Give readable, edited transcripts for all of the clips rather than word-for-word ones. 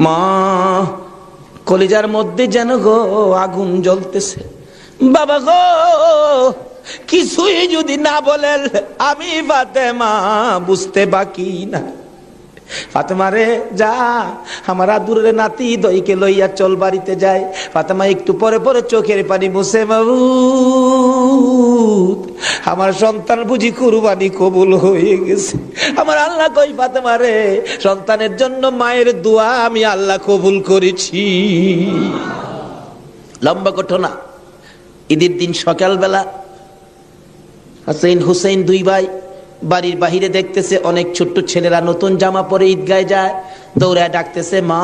মা কলিজার মধ্যে যেন গো আগুন জ্বলতেছে। বাবা গো কিছুই যদি না বলেন আমি ফাতেমা বুঝতে বাকি না। ফাতেমা রে যা, আমার আদুরের নাতি দইকে লইয়া চল বাড়িতে যায়। ফাতেমা একটু পরে পরে চোখের পানি মুছে, মাবুদ আমার সন্তান বুঝি কুরবানি কবুল হয়ে গেছে। আমার আল্লাহ কই ফাতেমা রে, সন্তানের জন্য মায়ের দোয়া আমি আল্লাহ কবুল করেছি। লম্বা ঘটনা। ঈদের দিন সকালবেলা হাসাইন হুসাইন দুই ভাই বাড়ির বাহিরে দেখতেছে অনেক ছোট্ট ছেলেরা নতুন জামা পরে ঈদগায় যায়। দৌড়ায় ডাকতেছে, মা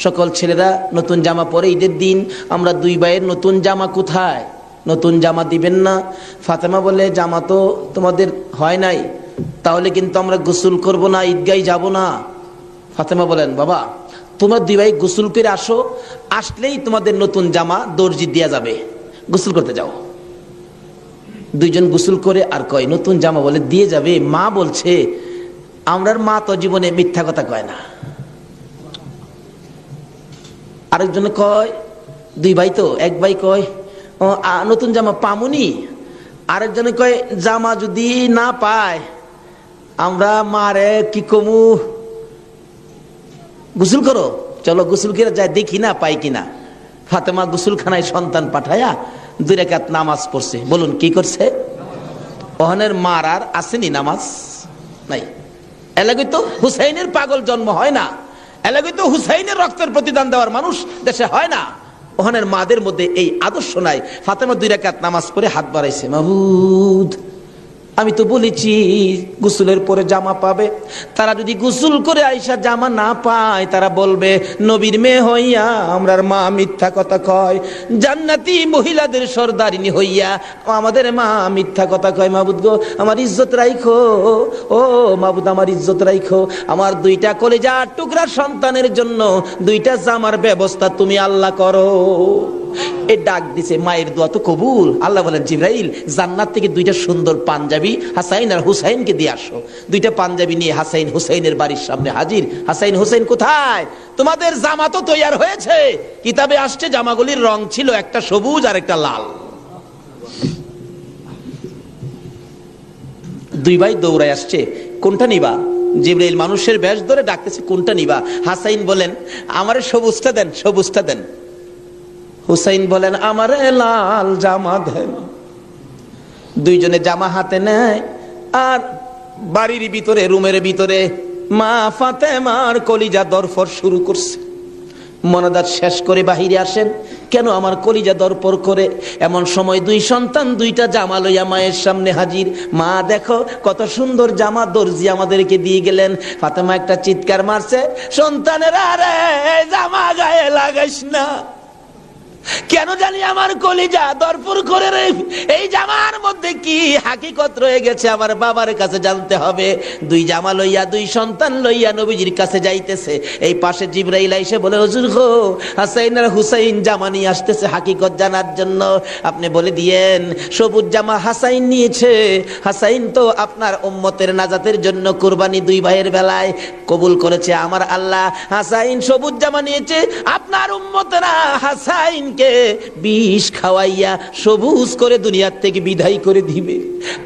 সকল ছেলেরা নতুন জামা পরে ঈদের দিন, আমরা দুই ভাইয়ের নতুন জামা কোথায়? নতুন জামা দিবেন না? ফাতেমা বলে, জামা তো তোমাদের হয় নাই, তাহলে কিন্তু আমরা গোসল করব না, ঈদগায় যাব না। ফাতেমা বলেন, বাবা তোমরা দুই ভাই গোসল করে আসো, আসলেই তোমাদের নতুন জামা দর্জি দেয়া যাবে, গোসল করতে যাও। দুইজন গোসল করে আর কয় নতুন জামা বলে দিয়ে যাবে। মা বলছে, আমরার মা তো জীবনে মিথ্যা কথা কয় না। আরেকজনে কয়, দুই ভাই তো, এক ভাই কয় নতুন জামা পামুনি, আরেকজনে কয় জামা যদি না পায় আমরা মারে কি কমু, গোসল করো, চলো গোসল করে যায় দেখি না পাই কিনা। ফাতেমা গোসলখানায় সন্তান পাঠায়া 2 রাকাত নামাজ পড়ছে। বলুন কি করছে? ওখানের মার আর আসেনি নামাজ নাই। এলাকায় তো হুসাইনের পাগল জন্ম হয় না, এলাকায় তো হুসাইনের রক্তের প্রতিদান দেওয়ার মানুষ দেশে হয় না। ওখানের মাদের মধ্যে এই আদর্শ নাই। ফাতেমা 2 রাকাত নামাজ পড়ে হাত বাড়াইছে, মাবুদ আমি তো বলেছি গোসলের পরে জামা পাবে, তারা যদি গোসল করে আইসা জামা না পায় তারা বলবে নবীর মেয়ে হইয়া আমরার মা মিথ্যা কথা কয়, জান্নাতি মহিলাদের সর্দারিনী হইয়া আমাদের মা মিথ্যা কথা কয়। মাবুদ গো আমার ইজ্জত রাইখো, ও মাবুদ আমার ইজ্জত রাইখো, আমার 2টা কলিজার টুকরা সন্তানের জন্য 2টা জামার ব্যবস্থা তুমি আল্লাহ করো। এ ডাক দিছে, মায়ের দোয়া তো কবুল। আল্লাহ বলেন, জিবরাইল জান্নাত থেকে 2টা সুন্দর পাঞ্জাবি হাসাইন আর হুসাইনকে দিয়ে আসো। 2টা পাঞ্জাবি নিয়ে হাসাইন হুসাইনের বাড়ির সামনে হাজির। হাসাইন হুসাইন কোথায়? তোমাদের জামা তো তৈয়ার হয়েছে। কিতাবে আসছে জামাগুলির রং ছিল একটা সবুজ আর একটা লাল। 2 ভাই দৌড়ায় আসছে, কোনটা নিবা? জিবরাইল মানুষের বেশ ধরে ডাকতেছে, কোনটা নিবা? হাসাইন বলেন, আমারে সবুজটা দেন, সবুজটা দেন। হুসাইন বলেন, আমারে লাল জামা দেন। 2 জনে জামা হাতে নেয় আর বাড়ির ভিতরে রুমের ভিতরে মা ফাতেমার কলিজা দরফর শুরু করছে। মনাদাত শেষ করে বাহিরে আসেন, কেন আমার কলিজা দরপর করে? এমন সময় 2 সন্তান 2টা জামা লইয়া মায়ের সামনে হাজির। মা দেখো কত সুন্দর জামা দর্জি আমাদেরকে দিয়ে গেলেন। ফাতেমা একটা চিৎকার মারছে, সন্তানেরা রে জামা গায়ে লাগাইস না, কেন জানি আমার কলিজা দরপুর করে রে, এই জামার মধ্যে কি হাকিকত রয়ে গেছে আমার বাবার কাছে জানতে হবে। 2 জামা লইয়া 2 সন্তান লইয়া নবীজির কাছে যাইতেছে। এই পাশে জিবরাইল এসে বলে, হুজুর গো হাসাইন আর হুসাইন জামা নিয়ে আসতেছে হাকিকত জানার জন্য, আপনি বলে দিয়েন সবুজ জামা হাসাইন নিয়েছে। হাসাইন তো আপনার উম্মতের নাজাতের জন্য কুরবানি 2 ভাইয়ের বেলায় কবুল করেছে আমার আল্লাহ। হাসাইন সবুজ জামা নিয়েছে, আপনার উম্মতেরা হাসাইন বিষ খাওয়াইয়া সবুজ করে দুনিয়ার থেকে বিদায় করে দিবে।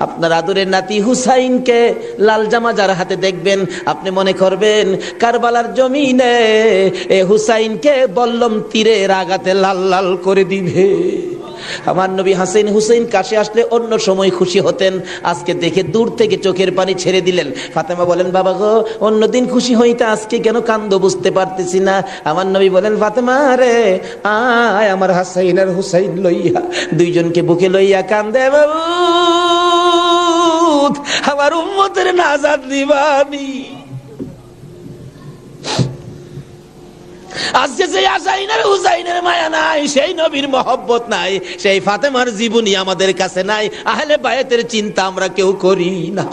আপনার আদরের নাতি হুসাইনকে লাল জামা যার হাতে দেখবেন আপনি মনে করবেন কারবালার জমিনে এ হুসাইনকে বল্লম তীরের আঘাতে লাল লাল করে দিবে। আমার নবী হাসাইন হুসাইন কাছে আসলে অন্য সময় খুশি হতেন, আজকে দেখে দূর থেকে চোখের পানি ছেড়ে দিলেন। ফাতেমা বলেন, বাবা গো অন্যদিন খুশি হইতে আজকে কেন কান্দ বুঝতে পারতেছি না। আমার নবী বলেন, ফাতেমা রে আয় আমার হাসাইন আর হুসাইন লইয়া 2 জনকে বুকে লইয়া কান্দে, আমার উম্মতের নাজাত দিবানি। আজকে সেই হাসাইনের হুসাইনের মায়া নাই, সেই নবীর মহব্বত নাই, সেই ফাতেমার জীবনী আমাদের কাছে নাই, আহলে বায়াতের চিন্তা আমরা কেউ করি না।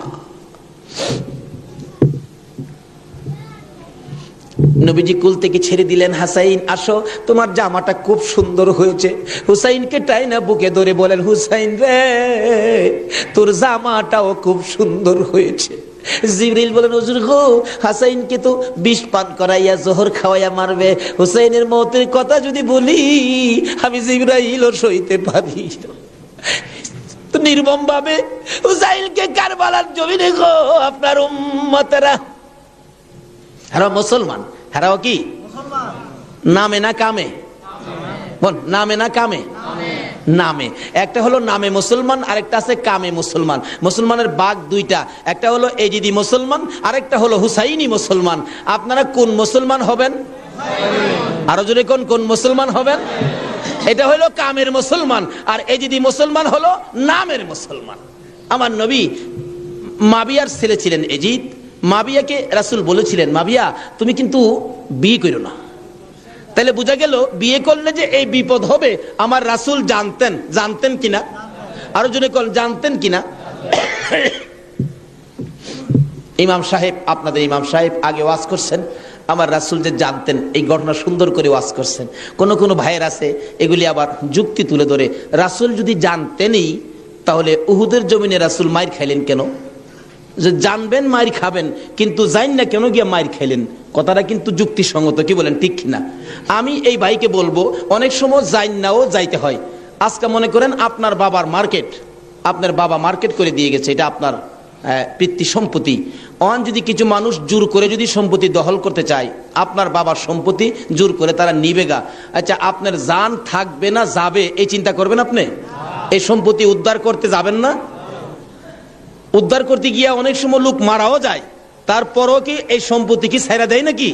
নবীজি কুল থেকে ছেড়ে দিলেন, হাসাইন আসো তোমার জামাটা খুব সুন্দর হয়েছে। হুসাইনকে টাইনা বুকে ধরে বলেন, হুসাইন রে তোর জামাটাও খুব সুন্দর হয়েছে। জিবরিল বলেন হুজুর গো, হাসাইনকে তো বিষ পান করাইয়া জোহর খাওয়াইয়া মারবে, হুসাইনের মৌতের কথা যদি বলি আমি জিবরাইলও সইতে পারি। তো নির্মম ভাবে হুসাইনকে কারবালার জমিনে গো আপনার উম্মতেরা, হারা মুসলমান, হারাও কি নামে না কামে? বল নামে না কামে? নামে। একটা হলো নামে মুসলমান, আরেকটা আছে কামে মুসলমান। মুসলমানের ভাগ দুইটা, একটা হলো এজিদি মুসলমান, আরেকটা হলো হুসাইনি মুসলমান। আপনারা কোন মুসলমান হবেন? আরো জোরে কোন কোন মুসলমান হবেন? এটা হলো কামের মুসলমান, আর এজিদি মুসলমান হলো নামের মুসলমান। আমার নবী মাবিয়ার ছেলে ছিলেন এজিদ। মাবিয়াকে রাসূল বলেছিলেন, মাবিয়া তুমি কিন্তু বিয়ে করো না। তাহলে বোঝা গেল বিয়ে করলে যে এই বিপদ হবে আমার রাসূল জানতেন। জানতেন কিনা? আরো জোরে কোন জানতেন কিনা? ইমাম সাহেব, আপনাদের ইমাম সাহেব আগে ওয়াজ করছেন, আমার রাসূল যে জানতেন এই ঘটনা সুন্দর করে ওয়াজ করছেন। কোন কোন ভাইয়ের আছে এগুলি আবার যুক্তি তুলে ধরে, রাসূল যদি জানতেনই তাহলে উহুদের জমিনে রাসূল মাইর খাইলেন কেন? যে জানবেন মাইর খাবেন কিন্তু জান না কেন গিয়া মাইর খাইলেন, কথাটা কিন্তু যুক্তিসঙ্গত, কি বলেন ঠিক না? আমি এই ভাইকে বলবো অনেক সময় জান নাও যাইতে হয়। আজকে মনে করেন আপনার বাবার মার্কেট, আপনার বাবা মার্কেট করে দিয়ে গেছে, এটা আপনার পিতৃ সম্পত্তি। অন যদি কিছু মানুষ জোর করে যদি সম্পত্তি দখল করতে চায়, আপনার বাবার সম্পত্তি জোর করে তারা নিবে গা, আচ্ছা আপনার জান থাকবে না যাবে এই চিন্তা করবেন আপনি? এই সম্পত্তি উদ্ধার করতে যাবেন না? উদ্ধার করতে গিয়ে অনেক সময় লোক মারাও যায়, তারপরও কি এই সম্পত্তি কি ছাইরা দেয় নাকি?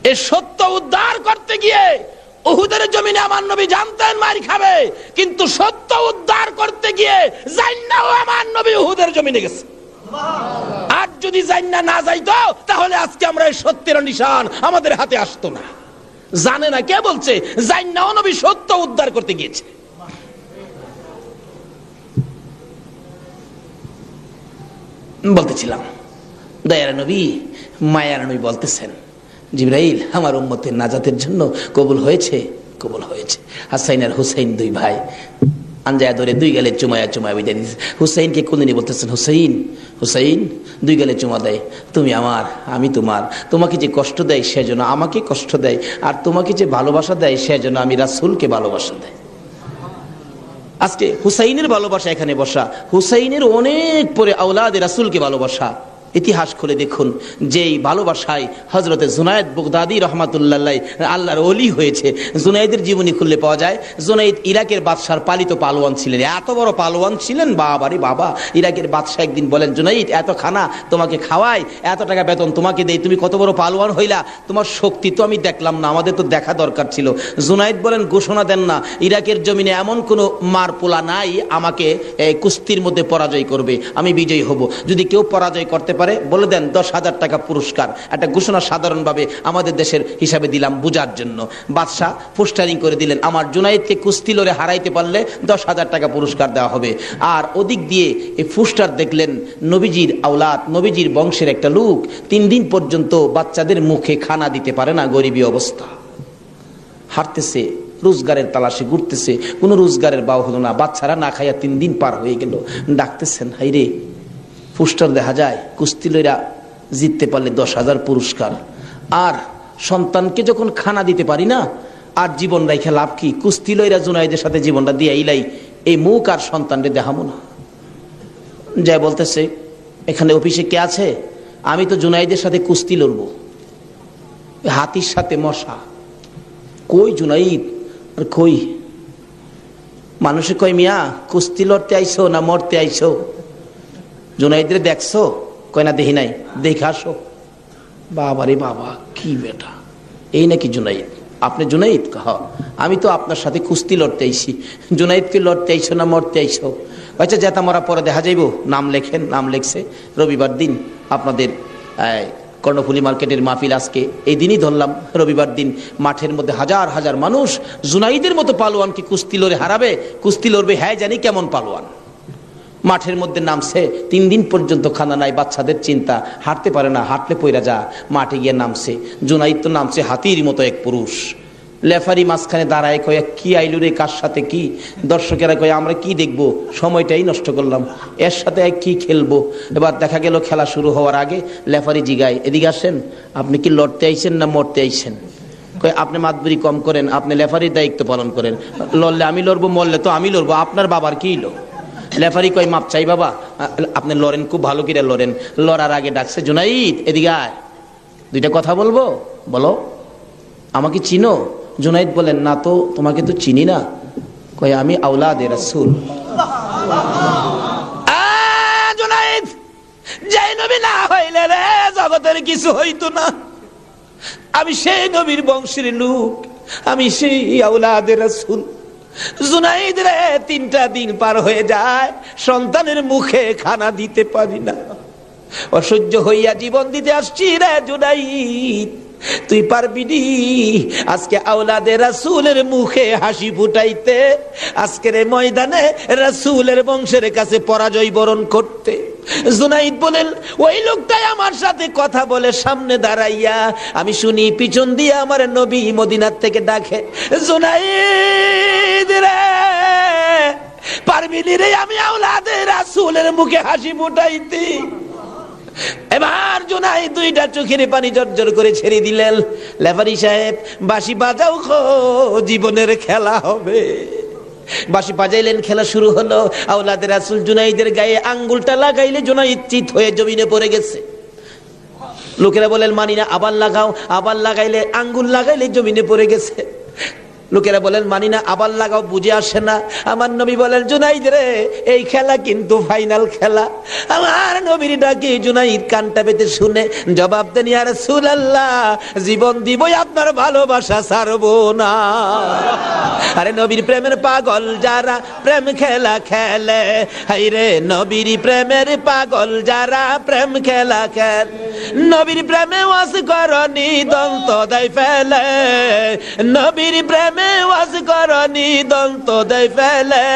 এই সত্য উদ্ধার করতে গিয়ে উহুদের জমিনে আমার নবী জানতেন মার খাবে, কিন্তু সত্য উদ্ধার করতে গিয়ে জান্নাও আমার নবী উহুদের জমিনে গেছে। আর যদি জান্না না যাইতো তাহলে আজকে আমরা এই সত্যের নিশান আমাদের হাতে আসতো না। জানে না, কে বলছে? জান্নাও নবী সত্য উদ্ধার করতে গিয়েছে। বলতেছিলাম দয়ার নবী, মায়ার নবী বলতেছেন, জিবরাইল আমার উম্মতের নাজাতের জন্য কবুল হয়েছে, কবুল হয়েছে। হাসাইন আর হুসাইন দুই ভাই আঞ্জায়া ধরে দুই গালে চুমায়া চুমায়া বিদায় দিয়েছে। হুসাইনকে কোনদিনই বলতেছেন, হুসাইন হুসাইন, দুই গালে চুমা দেয়, তুমি আমার আমি তোমার। তোমাকে যে কষ্ট দেয় সেজন্য আমাকে কষ্ট দেয়, আর তোমাকে যে ভালোবাসা দেয় সেজন্য আমি রাসূলকে ভালোবাসা দেয়। আজকে হুসাইনের ভালোবাসা এখানে বসা, হুসাইনের অনেক পরে আওলাদে রাসূলকে ভালোবাসা। ইতিহাস খুলে দেখুন, যেই ভালোবাসায় হযরতে জুনায়েদ বাগদাদী রাহমাতুল্লাহ আল্লাহর ওলি হয়েছে। জুনায়েদের জীবনী খুললে পাওয়া যায়, জুনায়েদ ইরাকের বাদশার পালিত পালোয়ান ছিলেন। এত বড় পালোয়ান ছিলেন, বাবারে বাবা। ইরাকের বাদশা একদিন বলেন, জুনায়েদ এত খানা তোমাকে খাওয়াই, এত টাকা বেতন তোমাকে দেই, তুমি কত বড় পালোয়ান হইলা, তোমার শক্তি তো আমি দেখলাম না, আমাদের তো দেখা দরকার ছিল। জুনায়েদ বলেন, ঘোষণা দেন না, ইরাকের জমিনে এমন কোনো মারপোলা নাই আমাকে কুস্তির মধ্যে পরাজয় করবে, আমি বিজয়ী হব। যদি কেউ পরাজয় করতে পারে বলে দেন 10,000 টাকা পুরস্কার। একটা ঘোষণা সাধারণভাবে আমাদের দেশের হিসাবে দিলাম বুঝার জন্য। বাদশাহ পোস্টারিং করে দিলেন, আমার জুনায়েদকে কুস্তি লড়ে হারাইতে পারলে 10,000 টাকা পুরস্কার দেওয়া হবে। আর ওদিক দিয়ে এই পোস্টার দেখলেন নবীজির আওলাদ, নবীজির বংশের একটা লোক 3 দিন পর্যন্ত বাচ্চাদের মুখে খানা দিতে পারে না, গরিবী অবস্থা, হাঁটতেছে, রোজগারের তালাশে ঘুরতেছে, কোনো রোজগারের বাও হলো না, বাচ্চারা না খাইয়া 3 দিন পার হয়ে গেল। ডাকতেছেন, হাইরে পোস্টার দেখা যায় কুস্তি লইরা জিততে পারলে 10,000 পুরস্কার, আর সন্তানকে যখন খানা দিতে পারি না, আর জীবন রাইখা লাভ কি? কুস্তি লইরা জুনায়েদের সাথে জীবনটা দিয়ে ইলাই, এই মুখ আর সন্তানরে দেখাবো না। যাই বলতেছে, এখানে অফিসে কে আছে? আমি তো জুনায়েদের সাথে কুস্তি লড়বো, হাতির সাথে মশা। কই জুনায়েদ? আর কই? মানুষে কয়, মিয়া কুস্তি লড়তে আইছো না মরতে আইছো? জুনায়েদরে দেখছো? কয় না দেখি নাই। দেখে আসো। বাবারে বাবা, কি বেটা, এই নাকি জুনায়েদ? আপনি জুনায়েদ? হ্যাঁ, আমি তো আপনার সাথে কুস্তি লড়তে আইছি। জুনায়েদকে লড়তে আইছো না মরতে আইছো? আচ্ছা যেটা মরা পরে দেখা যাইব, নাম লেখেন। নাম লেখছে। রবিবার দিন আপনাদের কর্ণফুলী মার্কেটের মাহফিল, আজকে এই দিনই ধরলাম, রবিবার দিন মাঠের মধ্যে হাজার হাজার মানুষ জুনায়েদের মতো পালোয়ানকে কুস্তি লড়ে হারাবে, কুস্তি লড়বে। হ্যাঁ জানি কেমন পালোয়ান। মাঠের মধ্যে নামছে, 3 দিন পর্যন্ত খানা নাই, বাচ্চাদের চিন্তা, হাঁটতে পারে না, হাঁটলে পয়রা যা। মাঠে গিয়ে নামছে, জুনায়েদ তো নামছে হাতির মতো এক পুরুষ, লেফারি মাঝখানে দাঁড়ায়, কয়ে কি আইলু রে, কার সাথে কি? দর্শকেরা কয়ে আমরা কি দেখবো, সময়টাই নষ্ট করলাম, এর সাথে কি খেলবো। এবার দেখা গেল খেলা শুরু হওয়ার আগে লেফারি জিগায়, এদিকে আসেন, আপনি কি লড়তে আইছেন না মরতে আইছেন? কয়ে আপনি মাতবুরি কম করেন, আপনি লেফারির দায়িত্ব পালন করেন, লড়লে আমি লড়বো, মরলে তো আমি লড়বো, আপনার বাবার কি লো? লেফারি কয় মাপ চাই বাবা, আপনি লড়েন, খুব ভালো করে লড়েন। লড়ার আগে ডাকছে, জুনাইদ এদিকে আয়, দুইটা কথা বলবো, বলো, আমাকে চিনো? জুনাইদ বলেন, না তো, তোমাকে তো চিনি না। কয় আমি আওলাদে রাসূল। জুনাইদ, যেই নবী না হইলে রে জগতের কিছু হইতো না, আমি সেই নবীর বংশের লোক, আমি সেই আওলাদে রাসূল। জুনাইদ রে, 3টা দিন পার হয়ে যায়, সন্তানের মুখে খানা দিতে পারি না, অসহ্য হইয়া জীবন দিতে আসছি রে জুনাইদ, তুই পারবি নি আজকে আওলাদে রাসূলের মুখে হাসি ফুটাইতে, আজকের এই ময়দানে রাসূলের বংশের কাছে পরাজয় বরণ করতে? জুনাইদ বলেন, ওই লোকটাই আমার সাথে কথা বলে সামনে দাঁড়াইয়া, আমি শুনি পিছন দিয়ে আমার নবী মদিনার থেকে ডাকে, জুনাইদ রে, পারবি নি রে আমি আওলাদে রাসূলের মুখে হাসি ফুটাইতে? এবার জুনাইদ 2টা চোখের পানি জর্জর করে ছেড়ে দিলেন। লেফারি সাহেব, বাঁশি বাজাও খো, জীবনের খেলা হবে। বাঁশি বাজাইলেন, খেলা শুরু হলো। আওলাদে রাসূল জুনাইদের গায়ে আঙ্গুলটা লাগাইলে জুনাইদ চিত হয়ে জমিনে পড়ে গেছে। লোকেরা বলেন মানি না, আবার লাগাও, আবার লাগাইলে, আঙ্গুল লাগাইলে জমিনে পড়ে গেছে। লোকেরা বলেন মানি না, আবার লাগাও, বুঝে আসে না। আমার নবী বলেন, জুনাইদ রে, এই খেলা কিন্তু ফাইনাল খেলা। আমার নবীর ডাকে জুনাইদ কানটা পেতে শুনে জবাব দেন, ইয়া রাসূলুল্লাহ, জীবন দিবই, আপনার ভালোবাসা ছাড়বো না। আরে নবীর প্রেমের পাগল যারা প্রেম খেলা খেলে, হাইরে নবীর প্রেমের পাগল যারা প্রেম খেলা খেলে, নবীর প্রেমে ওয়াজ করনি দন্ত দেয় ফেলে, নবীর প্রেমে ওয়াজ করনি দন্ত দেয় ফেলে,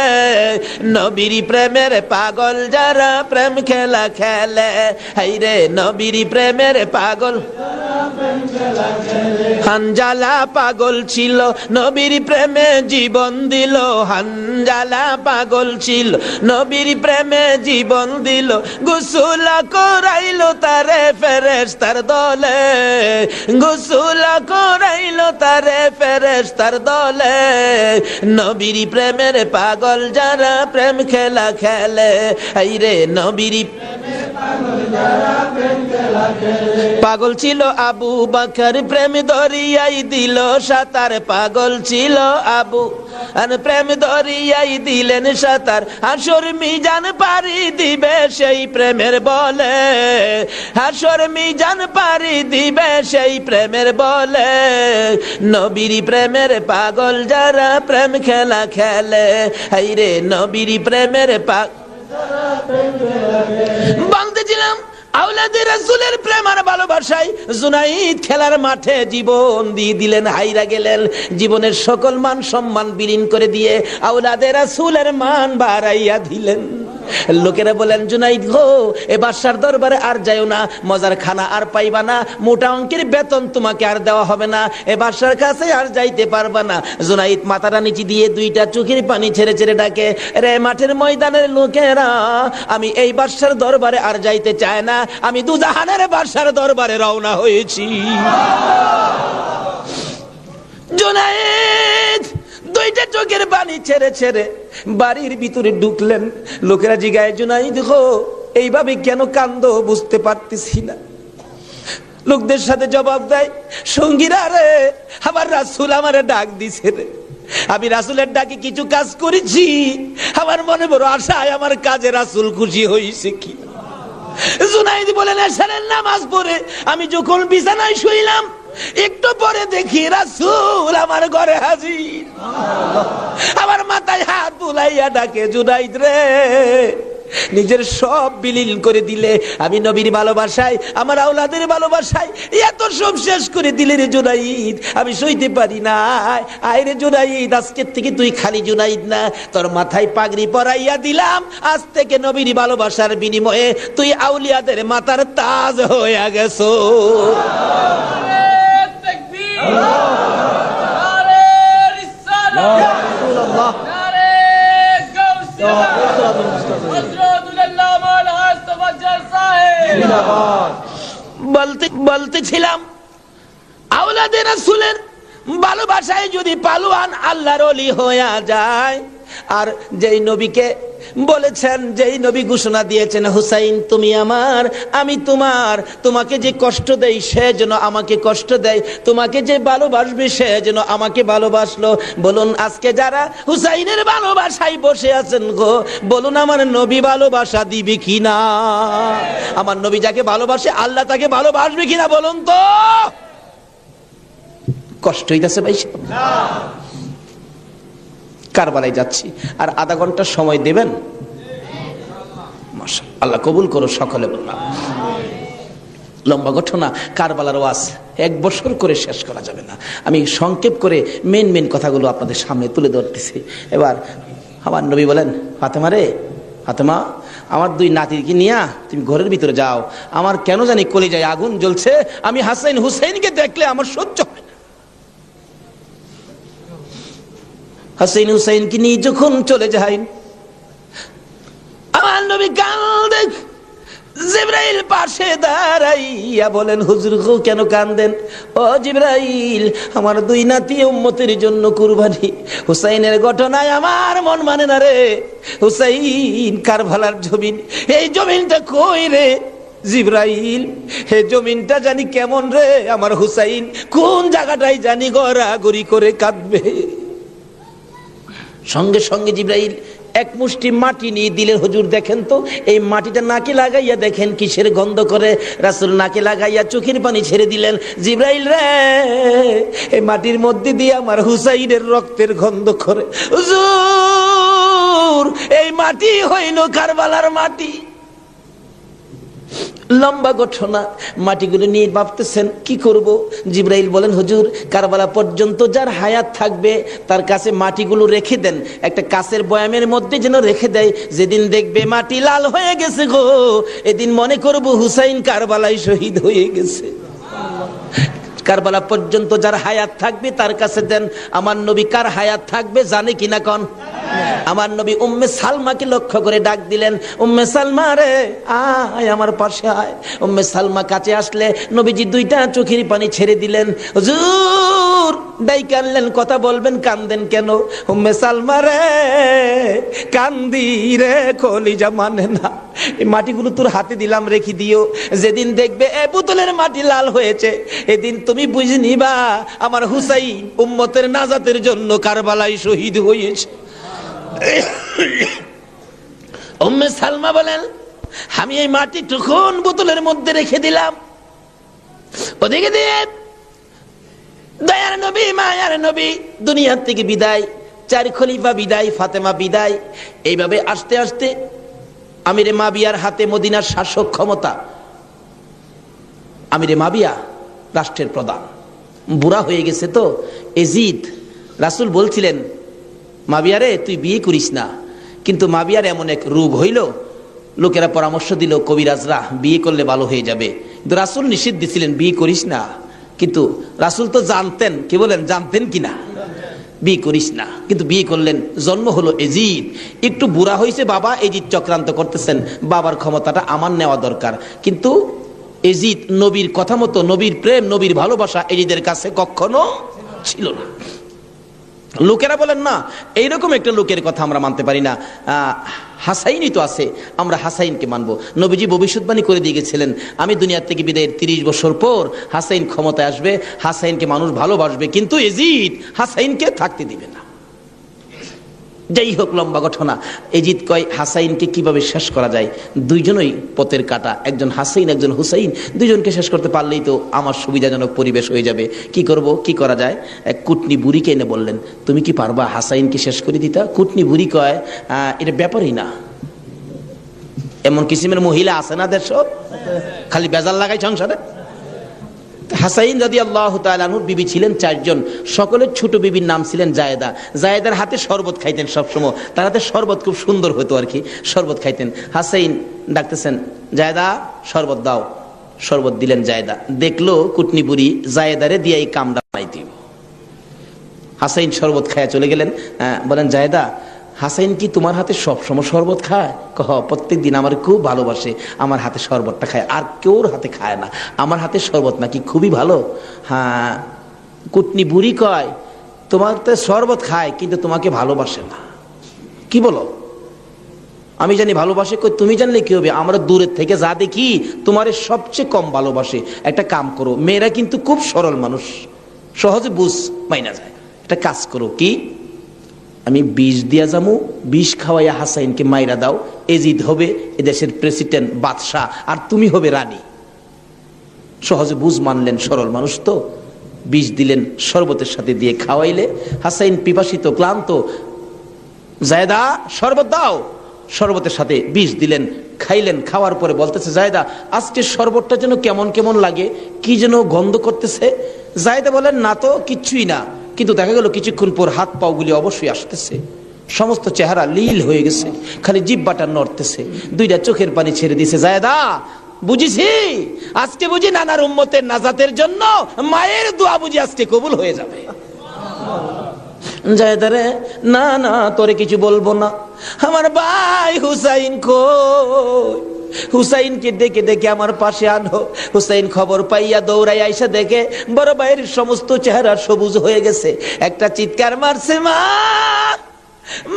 নবীর প্রেমের পাগল যারা প্রেম খেলা খেলে, হাইরে নবীর প্রেমের পাগল। হানজালা পাগল ছিল, নবীর প্রেমে জীবন দিল, হানজালা পাগল ছিল, নবীর প্রেমে জীবন দিল, গোসল করাইলো তারে ফেরেশতার দলে, গোসল করাইলো তারে ফেরেশতার দলে, নবীর প্রেমের পাগল যারা প্রেম খেলা খেলে, হাইরে নবীর পাগল ছিল আবু বকর, প্রেম দরিয়াই দিল সাঁতার, পাগল ছিল আবু, আর প্রেম দরিয়াই দিলেন সাঁতার, হাসর মিজান পারি দিবে সেই প্রেমের বলে, হাসর মিজান পারি দিবে সেই প্রেমের বলে, নবীর প্রেমের পাগল যারা প্রেম খেলা খেলে, হাইরে নবীর প্রেমের বলতেছিলাম আওলাদে রাসূলের প্রেম আর ভালোবাসায় জুনাইদ খেলার মাঠে জীবন দিয়ে দিলেন, হাইরা গেলেন, জীবনের সকল মান সম্মান বিলীন করে দিয়ে আওলাদে রাসূলের মান বাড়াইয়া দিলেন। লোকেরা বলেন, জুনাইদ গো, এ বাদশার দরবারে আর যাইও না, মজার খানা আর পাইবা না, মোটা অঙ্কের বেতন তোমাকে আর দেওয়া হবে না, এ বাদশার কাছে আর যাইতে পারবা না। জুনাইদ মাথাটা নিচে দিয়ে 2টা চোখের পানি ছেড়ে ছেড়ে ডাকে, রে মাঠের ময়দানের লোকেরা, আমি এই বাদশার দরবারে আর যাইতে চাই না, আমি দুজাহানের বাদশার দরবারে রওনা হয়েছি। জুনাইদ 2টা চোখের পানি ছেড়ে ছেড়ে বাড়ির ভিতরে ঢুকলেন। লোকেরা জিগায়, জুনাইদ গো, এইভাবে কেন কান্দো বুঝতে পারতেছি না। লোকদের সাথে জবাব দেয়, সঙ্গীরা রে, আমার রাসূল আমারে ডাক দিছে রে, আমি রাসূলের ডাকে কিছু কাজ করেছি, আমার মনে বড় আশায় আমার কাজে রাসূল খুশি হয়েছে কি। জুনাইদ বলেন, এশারের নামাজ পড়ে আমি যখন বিছানায় শুইলাম, একটু পরে দেখি রাসূল আমার ঘরে হাজির, আমার মাথায় হাত বুলাইয়া ডাকে, জুনাইদ রে, নিজের সব বিলীন করে দিলে, আমি নবীর ভালোবাসায়, আমার আওলাদের ভালোবাসায় এত সব শেষ করে দিলে রে জুনাইদ, আমি সইতে পারি না। আয় রে জুনাইদ, আজকের থেকে তুই খালি জুনাইদ না, তোর মাথায় পাগড়ি পরাইয়া দিলাম, আজ থেকে নবীর ভালোবাসার বিনিময়ে তুই আউলিয়াদের মাথার তাজ হয়ে গেছো। বলেছিলাম আওলাদে রাসূলের ভালোবাসায় যদি পালোয়ান আল্লাহর ওলি হয়ে যায়, আর যেই নবীকে বলেছেন, যেই নবী ঘোষণা দিয়েছেন হুসাইন তুমি আমার আমি তোমার, তোমাকে যে কষ্ট দেয় সে যেন আমাকে কষ্ট দেয়, তোমাকে যে ভালোবাসবে সে যেন আমাকে ভালোবাসলো। বলুন আজকে যারা হুসাইনের ভালোবাসায় বসে আছেন গো, বলুন আমার নবী ভালোবাসা দিবে কিনা? আমার নবী যাকে ভালোবাসে আল্লাহ তাকে ভালোবাসবে কিনা বলুন তো? কষ্ট হইতেছে ভাই? কারবালায় যাচ্ছি, আর আধা ঘন্টা সময় দেবেন? মাশাআল্লাহ, আল্লাহ কবুল করো সকলে বললাম। লম্বা ঘটনা, কারবালার ওয়াজ 1 বছর করে শেষ করা যাবে না। আমি সংক্ষেপ করে মেন কথাগুলো আপনাদের সামনে তুলে ধরতেছি। এবার আমার নবী বলেন, ফাতেমা রে, ফাতেমা আমার 2 নাতিকে নিয়া তুমি ঘরের ভিতরে যাও, আমার কেন জানি কলিজায় আগুন জ্বলছে, আমি হাসাইন হুসাইনকে দেখলে আমার সহ্য হয় না। হাসাইন হুসাইনকে নিয়ে যখন চলে যাই, আমার নবী কাঁদেন। জিবরাইল পাশে দাঁড়াইয়া বলেন, হুজুর গো কেন কাঁদেন? ও জিবরাইল, আমার 2 নাতি উম্মতের জন্য কুরবানি, হুসাইনের ঘটনায় আমার মন মানে না রে। হুসাইন কারবালার জমিন, এই জমিনটা কই রে জিবরাইল? হে জমিনটা জানি কেমন রে, আমার হুসাইন কোন জায়গাটাই জানি গড়াগড়ি করে কাঁদবে। সঙ্গে সঙ্গে জিবরাইল 1 মুষ্টি মাটি নিয়ে দিলেন। হুজুর দেখেন তো, এই মাটিটা নাকে লাগাইয়া দেখেন কিসের গন্ধ করে। রাসূল নাকে লাগাইয়া চোখের পানি ছেড়ে দিলেন। জিবরাইল রে, এই মাটির মধ্যে দিয়ে আমার হুসাইনের রক্তের গন্ধ করে। হুজুর এই মাটি হইল কারবালার মাটি। লম্বা ঘটনা, মাটিগুলো নিয়ে ভাবতেছেন কি করব। জিবরাইল বলেন, হুজুর কারবালা পর্যন্ত যার হায়াত থাকবে তার কাছে মাটিগুলো রেখে দেন, একটা কাচের বয়ামের মধ্যে যেন রেখে দেয়। যেদিন দেখবে মাটি লাল হয়ে গেছে গো, এদিন মনে করব হুসাইন কারবালায় শহীদ হয়ে গেছে। কারবালা পর্যন্ত যার হায়াত থাকবে তার কাছে দেন। আমার নবী কার হায়াত থাকবে জানে কিনা কোন? আমার নবী উম্মে সালমাকে লক্ষ্য করে ডাক দিলেন, উম্মে সালমা রে আয় আমার পাশে আয়। উম্মে সালমা কাছে আসলে নবীজি 2টা চোখের পানি ছেড়ে দিলেন। হুজুর ডাইকা আনলেন, কথা বলবেন, কান্দেন কেন? উম্মে সালমা রে কান্দি রে, কলিজা মানে না, এই মাটিগুলো তোর হাতে দিলাম, রেখে দিও। যেদিন দেখবে এ বোতলের মাটি লাল হয়েছে, এদিন তুমি বুঝে নিবা আমার হুসাইন উম্মতের নাজাতের জন্য কারবালায় শহীদ হয়েছে। উম্মে সালমা বলেন, আমি এই মাটি তখন বোতলের মধ্যে রেখে দিলাম। ওদিকে দিয়ে দয়ার নবী মায়ার নবী দুনিয়ার থেকে বিদায়, 4 খলিফা বিদায়, ফাতেমা বিদায়। এইভাবে আস্তে আস্তে আমিরে মাবিয়ার হাতে মদিনার শাসক ক্ষমতা। আমিরে মাবিয়া রাষ্ট্রের প্রধান, বুড়া হয়ে গেছে তো। এজিদ রাসূল বলছিলেন, মাবিয়ারে তুই বিয়ে করিস না, কিন্তু মাবিয়ার এমন এক রোগ হইল, লোকেরা পরামর্শ দিল কবিরাজরা বিয়ে করলে ভালো হয়ে যাবে, কিন্তু রাসূল নিষেধ দিছিলেন বিয়ে করিস না। কিন্তু রাসূল তো জানতেন, কি বলেন, জানতেন কিনা বিয়ে করিস না, কিন্তু বিয়ে করলেন। জন্ম হলো এজিদ। একটু বুড়া হয়েছে বাবা, এজিদ চক্রান্ত করতেছেন, বাবার ক্ষমতাটা আমার নেওয়া দরকার। কিন্তু এজিদ নবীর কথা মতো, নবীর প্রেম, নবীর ভালোবাসা এজিদের কাছে কখনো ছিল না। লোকেরা বলেন না, এইরকম একটা লোকের কথা আমরা মানতে পারি না, হাসাইনই তো আছে, আমরা হাসাইনকে মানবো। নবীজি ভবিষ্যৎবাণী করে দিয়ে গেছিলেন, আমি দুনিয়ার থেকে বিদায়ের 30 বছর পর হাসাইন ক্ষমতায় আসবে, হাসাইনকে মানুষ ভালোবাসবে, কিন্তু এজিদ হাসাইনকে থাকতে দিবে না। যাই হোক, লম্বা ঘটনা। এজিদ কয় হাসাইনকে কিভাবে শেষ করা যায়, 2জনই পথের কাটা, একজন হাসাইন একজন হুসাইন, 2জনকে শেষ করতে পারলেই তো আমার সুবিধাজনক পরিবেশ হয়ে যাবে। কি করব, কি করা যায়? এক কুটনি বুড়িকে এনে বললেন, তুমি কি পারবা হাসাইনকে শেষ করে দিতা? কুটনি বুড়ি কয়, এটা ব্যাপারই না। এমন কিসিমের মহিলা আছে না দেশ, খালি বেজাল লাগাই সংসারে। হাসাইন রাদিয়াল্লাহু তাআলা আনহুর বিবি ছিলেন 4 জন, সকলের ছোট বিবির নাম ছিলেন জায়েদা। জায়েদার হাতে শরবত খাইতেন সবসময়, তার হাতে শরবত খুব সুন্দর হতো আর কি, শরবত খাইতেন। হাসাইন ডাকতেছেন, জায়েদা শরবত দাও। শরবত দিলেন জায়েদা। দেখলো কুটনি বুড়ি জায়েদারে দিয়ে এই কামটা বানাই দিব। হাসাইন শরবত খায়া চলে গেলেন। বলেন, জায়েদা হাসাইন কি তোমার হাতে সবসময় শরবত খায়? প্রত্যেক দিন আমার খুব ভালোবাসে, আমার হাতে শরবতটা খায়, আর কেউর হাতে খায় না, আমার হাতে শরবত নাকি খুবই ভালো। হ্যাঁ, কুটনি বুড়ি কয় তোমার তো শরবত খায় কিন্তু তোমাকে ভালোবাসে না। কি বলো? আমি জানি ভালোবাসে, কই তুমি জানলে কি হবে, আমরা দূরের থেকে যা দেখি তোমার সবচেয়ে কম ভালোবাসে। একটা কাম করো, মেয়েরা কিন্তু খুব সরল মানুষ, সহজে বুঝ মাইনা যায়। একটা কাজ করো, কি আমি বিষ দিয়া যামু, বিষ খাওয়াইয়া হাসাইনকে মাইরা দাও, এজিদ হবে এদেশের প্রেসিডেন্ট বাদশাহ, আর তুমি হবে রানী। সহজে বুঝ মানলেন, সরল মানুষ তো। বিষ দিলেন, শরবতের সাথে দিয়ে খাওয়াইলে হাসাইন পিপাসিত ক্লান্ত, জায়দা শরবত দাও, শরবতের সাথে বিষ দিলেন, খাইলেন। খাওয়ার পরে বলতেছে জায়দা আজকে শরবতটা যেন কেমন কেমন লাগে, কি যেন গন্ধ করতেছে। জায়দা বলেন না তো, কিচ্ছুই না, কিন্তু দেখা গেল কিছুক্ষণ পর হাত পাওগুলি অবশ্যই আসতেছে, সমস্ত চেহারা লীল হয়ে গেছে, খালি জিহ্বাটা নড়তেছে, দুইটা চোখের পানি ছেড়ে দিয়েছে। জায়দা বুঝিছি, আজকে বুঝি নানার উম্মতের নাজাতের জন্য মায়ের দোয়া বুঝি আজকে কবুল হয়ে যাবে। জায়দারে না না, তোরে কিছু বলবো না, আমার ভাই হুসাইন কই? হুসাইনকে ডেকে ডেকে আমার পাশে আনো। হুসাইন খবর পাইয়া দৌড়াই আইসা দেখে বড় ভাইয়ের সমস্ত চেহারা সবুজ হয়ে গেছে। একটা চিৎকার মারছে, মা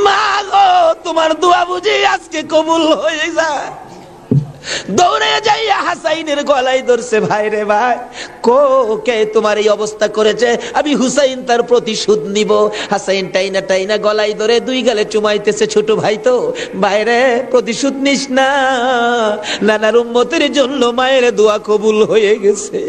মা গো, তোমার দোয়া বুঝি আজকে কবুল হয়ে যায়। দৌড়ে যাইয়া হাসাইনের গলায় ধরছে, ভাই রে ভাই, কে তোমার এই অবস্থা করেছে? আমি হুসাইন তার প্রতিশোধ নিব। হাসাইন টাইনা টাইনা গলায় ধরে দুই গালে চুমাইতেছে, ছোট ভাই তো, বাইরে প্রতিশোধ নিস না, নানার উম্মতের জন্য মায়ের দোয়া কবুল হয়ে গেছে।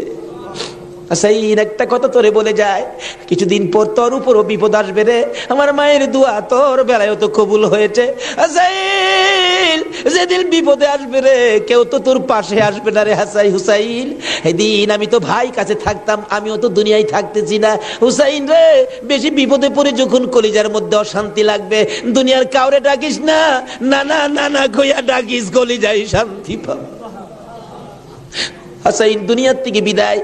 হাসাইন একটা কথা তোরে বলে যায়, কিছুদিন পর তোর উপরও বিপদ আসবে রে, আমার মায়ের দোয়া তোর বেলায় তো কবুল হয়েছে। হাসাইন যেদিন বিপদে আসবে রে, কেউ তো তোর পাশে আসবে না রে হাসাই হুসাইন। এদিন আমি তো ভাই কাছে থাকতাম, আমিও তো দুনিয়ায় থাকতেছি না। হুসাইন রে, বেশি বিপদে পড়ে যখন কলিজার মধ্যে অশান্তি লাগবে, দুনিয়ার কাউরে ডাকিস না, নানা নানা কইয়া ডাকিস, কলিজায় শান্তি পাব। হাসাইন দুনিয়ার থেকে বিদায়।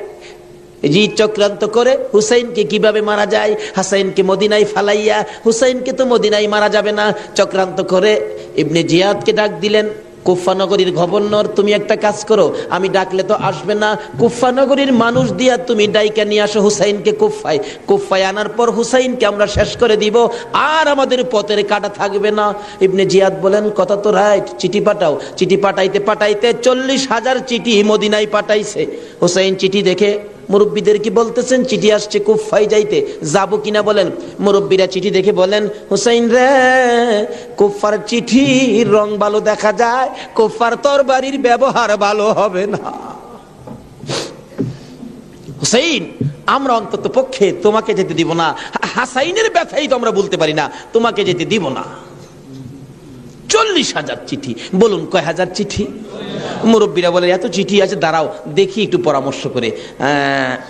জি চক্রান্ত করে হুসাইনকে কিভাবে মারা যায়, হাসাইনকে মদিনায় ফালাইয়া, হুসাইনকে তো মদিনায় মারা যাবে না, চক্রান্ত করে ইবনে জিয়াদকে ডাক দিলেন। কুফা নগরীর গভর্নর, তুমি একটা কাজ করো, আমি ডাকলে তো আসবে না, কুফা নগরীর মানুষ দিয়া তুমি ডাইকা নিয়ে আসো হুসাইনকে কুফায়। কুফায় আনার পর হুসাইনকে আমরা শেষ করে দিব, আর আমাদের পথের কাটা থাকবে না। ইবনে জিয়াদ বলেন, কথা তো রাইট, চিঠি পাঠাও। চিঠি পাঠাইতে পাঠাইতে 40,000 চিঠি মদিনায় পাঠাইছে। হুসাইন চিঠি দেখে মুরব্বীদের কি বলতেছেন, চিঠি আসছে কুফায় যাইতে, যাবো কিনা বলেন। মুরব্বীরা চিঠি দেখে বলেন, হুসাইন রে, কুফার চিঠির রং ভালো দেখা যায়, কুফার তরবারির ব্যবহার ভালো হবে না। হুসাইন, আমরা অন্তত পক্ষে তোমাকে যেতে দিব না, হাসাইনের ব্যথাই তো আমরা বলতে পারি না, তোমাকে যেতে দিব না। 40,000 চিঠি, বলুন কয় হাজার চিঠি? মুরব্বীরা বলে এত চিঠি আছে, দাঁড়াও দেখি একটু পরামর্শ করে।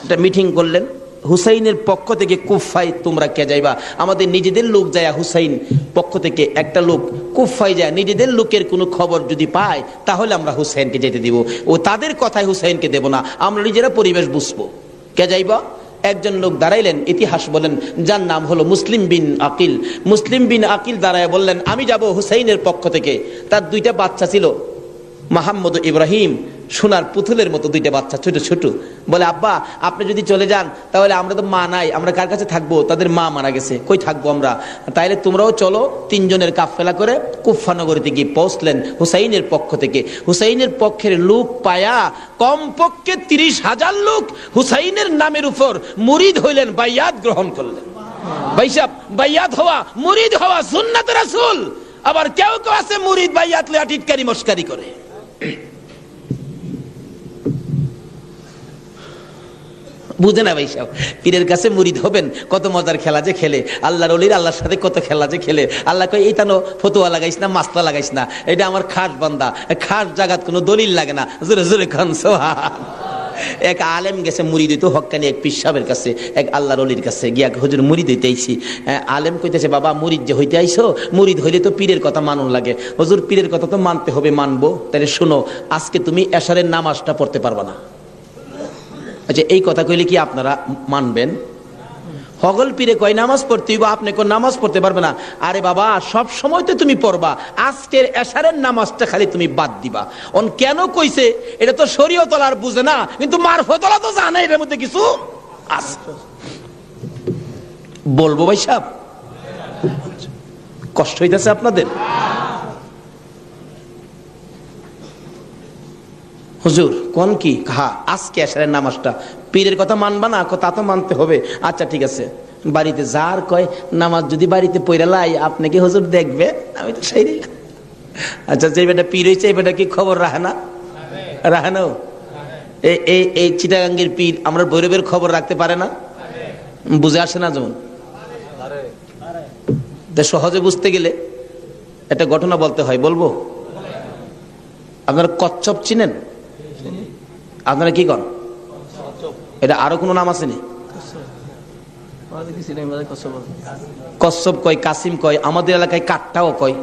একটা মিটিং করলেন, হুসাইনের পক্ষ থেকে কুফায় তোমরা কে যাইবা? আমাদের নিজেদের লোক যায়, হুসাইন পক্ষ থেকে একটা লোক কুফায় যায়, নিজেদের লোকের কোনো খবর যদি পায় তাহলে আমরা হুসাইনকে যেতে দিব, ও তাদের কথায় হুসাইনকে দেব না, আমরা নিজেরা পরিবেশ বুঝবো। কে যাইবা? একজন লোক দাঁড়াইলেন, ইতিহাস বলেন, যার নাম হলো মুসলিম বিন আকিল। মুসলিম বিন আকিল দাঁড়ায় বললেন, আমি যাব হুসাইনের পক্ষ থেকে। তার 2টা বাচ্চা ছিল, মোহাম্মদ ইব্রাহিম, সোনার পুতুলের মতো 2টা বাচ্চা, ছোট ছোট। বলে, আব্বা আপনি যদি চলে যান তাহলে আমরা তো মা নাই, আমরা কার কাছে থাকবো? তাদের মা মারা গেছে, কই থাকবো আমরা? তাইলে তোমরাও চলো। 3 জনের কাফেলা করে কুফা নগরীতে গিয়ে পৌঁছলেন হুসাইনের পক্ষ থেকে। হুসাইনের পক্ষের লোক পায়া কমপক্ষে 30,000 লোক হুসাইনের নামের উপর মুরিদ হইলেন, বাইয়াত গ্রহণ করলেন। ভাইসাব, বাইয়াত হওয়া, মুরিদ হওয়া সুন্নাত রাসূল। আবার কেউ কেউ আছে মুরিদ বাইয়াত লইয়া টিটকারি মস্কারি করে। বুঝে না ভাই সাহেব, পীরের কাছে মুরিদ হবেন, কত মজার খেলা যে খেলে, আল্লাহর ওলির আল্লাহর সাথে কত খেলা যে খেলে। আল্লাহ কয়, এই তানো ফতুয়া লাগাইস না, মাসলা লাগাইস না, এটা আমার খাস বান্দা, খাস জাগাত কোনো দলিল লাগে না। জোরে জোরে খান সুবহান। এক আলেম গেছে মুরিদ হইতো, হক্কানি এক পীর সাহেবের কাছে, এক আল্লাহর ওলির কাছে গিয়া, হুজুর মুরিদ হইতে আইছি। আলেম কইতেছে, বাবা মুরিদ যে হইতে আইছো, মুরিদ হইলে তো পীরের কথা মানুন লাগে। হুজুর পীরের কথা তো মানতে হবে, মানবো। তাহলে শোনো, আজকে তুমি এশারের নামাজটা পড়তে পারবা না। আচ্ছা, এই কথা কইলে কি আপনারা মানবেন? হগল পীরে কয় নামাজ পড়তে হইব, আপনি কোন নামাজ পড়তে পারবে না। আরে বাবা, সব সময় তো তুমি পড়বা, আজকের এশারের নামাজটা খালি তুমি বাদ দিবা। অন কেন কইছে এটা তো শরীয়ত আর বুঝে না, কিন্তু মারফতলা তো জানে এর মধ্যে কিছু আছে। বলবো ভাই সাহেব, কষ্ট হইতেছে আপনাদের? হুজুর কোন কি? হ্যাঁ, আজকে এশারের নামাজটা পীরের কথা মানবা না? তা তো মানতে হবে। আচ্ছা ঠিক আছে, বাড়িতে যার কয় নামাজ যদি বাড়িতে পড়ে লাই আপনি কি হুজুর দেখবে? আমি তো সেই। আচ্ছা, যে বেটা পীর হয়েছে এই বেটা কি খবর রাখে না? রাখে না? এই চিটাগাঙ্গের পীর আমরা ভৈরবের খবর রাখতে পারে না? বুঝে আসে না? যেমন সহজে বুঝতে গেলে একটা ঘটনা বলতে হয়, বলবো? আপনারা কচ্ছপ চিনেন? আপনারা কি করেন? এটা আরো কোনো নাম আছে নি? কচ্ছপ কয়, কাসিম কয়, আমাদের এলাকায় কাট্টাও কয়।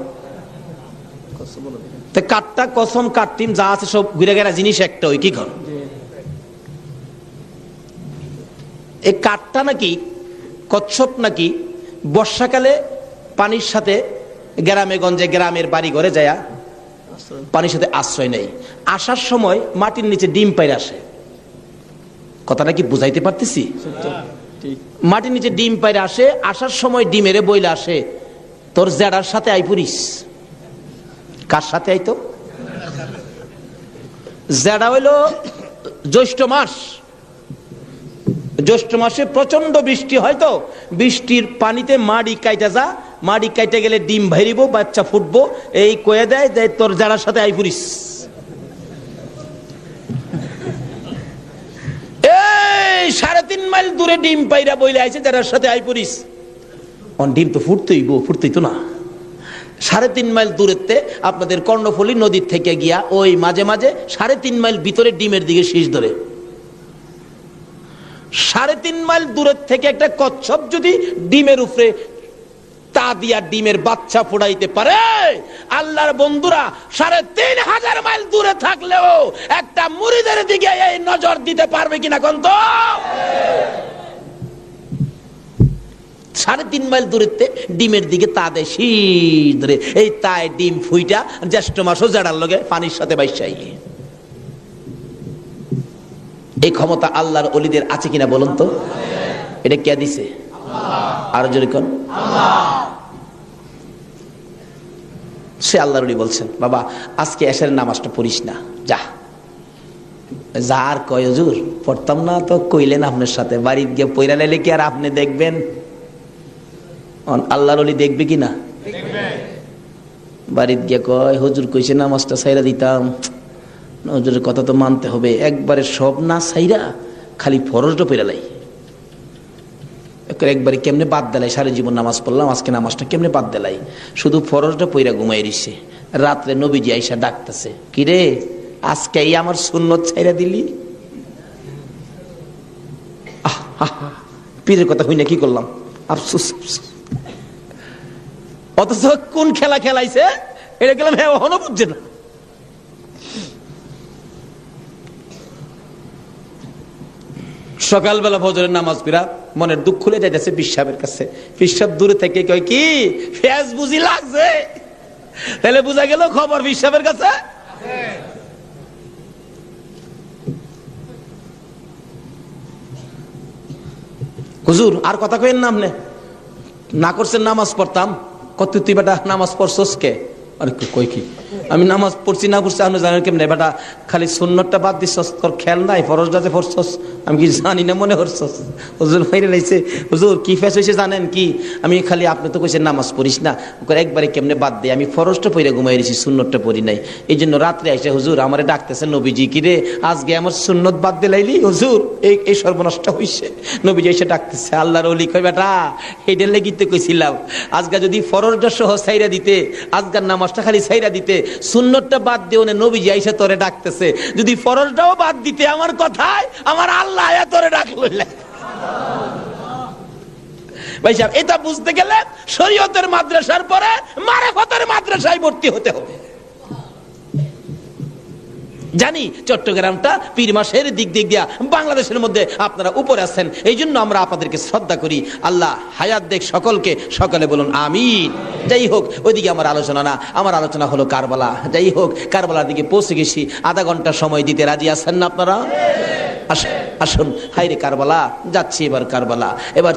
কাট্টা, কসম, কাট্টিম যা আছে সব ঘুরে গেরা জিনিস একটা, ওই কি কর? এই কাট্টা নাকি কচ্ছপ নাকি বর্ষাকালে পানির সাথে গ্রামে গঞ্জে গ্রামের বাড়ি ঘরে যায় পানির সাথে আশ্রয় নেই, আসার সময় মাটির নিচে ডিম পাইরে আসে। কথাটা কি বুঝাইতে পারতেছি? মাটির নিচে ডিম পাইরে আসে, আসার সময় ডিমেরে বইলে আসে তোর জেডার সাথে আই পুরিস। কার সাথে আইতো? জেডা হইল জ্যৈষ্ঠ মাস। জ্যৈষ্ঠ মাসে প্রচন্ড বৃষ্টি হয়, তো বৃষ্টির পানিতে মাড়ি কাইটা যা, মাড়ি কাইটে গেলে ডিম ভাইরিব, বাচ্চা ফুটবো, এই কয়ে দেয় যে তোর যারার সাথে আই পুরিস। এই 3.5 মাইল দূরে ডিম পাইরা বইলে আইছে যারার সাথে আই পুরিস। ডিম তো ফুটতেই তো না। 3.5 মাইল দূরেতে আপনাদের কর্ণফুলী নদীর থেকে গিয়া ওই মাঝে মাঝে 3.5 মাইল ভিতরে ডিমের দিকে শীষ ধরে। 3.5 মাইল দূরের থেকে একটা কচ্ছপ যদি ডিমের উপরে তা দিয়া ডিমের বাচ্চা ফোড়াইতে পারে, আল্লাহর বন্ধুরা 3,500 মাইল দূরে থাকলেও একটা মুরিদের দিকে এই নজর দিতে পারবে কিনা কোন? তো 3.5 মাইল দূরেতে ডিমের দিকে তা দেয় শীষ ধরে, এই তাই ডিম ফুইটা জ্যৈষ্ঠ মাসও জাড়ার লগে পানির সাথে বাইসাই। এই ক্ষমতা আল্লাহর ওলিদের আছে কিনা বলুন তো? এটা কে দিছে? আরো জোরে কোন? সে আল্লাহর ওলি বলছেন, বাবা আজকে এশারের নামাজটা পড়িস না, যা। যার কয় হুজুর পড়তাম না তো কইলেন আপনার সাথে, বাড়িতে গিয়ে পয়রা লাইলে কি আর আপনি দেখবেন? আল্লাহর ওলি দেখবে কিনা? বাড়িতে গিয়ে কয় হুজুর কইছে নামাজটা ছাইরা দিতাম, হুজুরের কথা তো মানতে হবে, একবারে সব না ছাইরা খালি ফরজটা পয়রা লাই। একবারে কেমনে বাদ দিলাই, সারা জীবন নামাজ পড়লাম, আজকে নামাজটা কেমনে বাদ দিলাই, শুধু ফরজটা পয়রা ঘুমাই রইছে। রাত্রে নবীজি আইসা ডাকতেছে, কিরে আজকে এই আমার সুন্নত ছাইরা দিলি? পীরের কথা হই না, কি করলাম, আফসোস। অথচ কোন খেলা খেলাইছে এটা গেলাম, হ্যাঁ এখনো বুঝছে না। সকালবেলা ফজরের নামাজ পড়া মনের দুঃখ খুলে যাইতেছে পিসাবের কাছে। পিসাব দূরে থেকে কয় কি ফেস বুঝি লাগছে, তাহলে বুঝা গেল খবর পিসাবের কাছে। হুজুর আর কথা কইেন না, আপনি না করছেন নামাজ পড়তাম, কত তুই বেটা নামাজ পড়ছস কে? আরে কই কি আমি নামাজ পড়ছি না পড়ছি আপনি জানেন কেমনে? বেটা খালি সুন্নতটা বাদ দিছস, তোর খেয়াল নাই ফরজটা যে পড়ছস আমি কি জানি না মনে করছস? হুজুর বাইরে লাইছে, হুজুর কি ফেস হয়েছে জানেন কি? আমি খালি আপনি তো কইছেন নামাজ পড়িস না, একবারে কেমনে বাদ দেয়, আমি ফরজটা পড়ে ঘুমাই রয়েছি, সুন্নতটা পড়ি নাই, এই জন্য রাত্রে আইসে হুজুর আমারে ডাকতেছে নবীজি, কিরে আজকে আমার সুন্নত বাদ দিলাইলি? হুজুর এই সর্বনষ্ট হইছে। নবীজি এসে ডাকতেছে, আল্লাহর ওলি কয় বেটা এইটা লেগিতে কইছিলাম, আজকে যদি ফরজটা সহ ছাইরা দিতে, আজকের নামাজটা খালি ছাইরা দিতে, সুন্নতটা বাদ দিও না, নবীজি আইসা তোরে ডাকতেছে, যদি ফরজটাও বাদ দিতে আমার কথায় আমার আল্লাহ আয়া তোরে ডাকলো। ভাই সাহেব এটা বুঝতে গেলে শরীয়তের মাদ্রাসার পরে মারিফতের মাদ্রাসায় ভর্তি হতে হবে। জানি চট্টগ্রামটা পীর মাসের দিক দিয়া বাংলাদেশের মধ্যে আপনারা উপরে আছেন, এই জন্য আমরা আপনাদেরকে শ্রদ্ধা করি। আল্লাহ হায়াত দেখ সকলকে, সকলে বলুন আমিন। যাই হোক, ওইদিকে আমার আলোচনা না, আমার আলোচনা হলো কারবালা। যাই হোক, কারবালার দিকে পৌঁছে গেছি। আধা ঘন্টা সময় দিতে রাজি আছেন না আপনারা? আসুন, হাইরে কারবালা, যাচ্ছি এবার কারবালা। এবার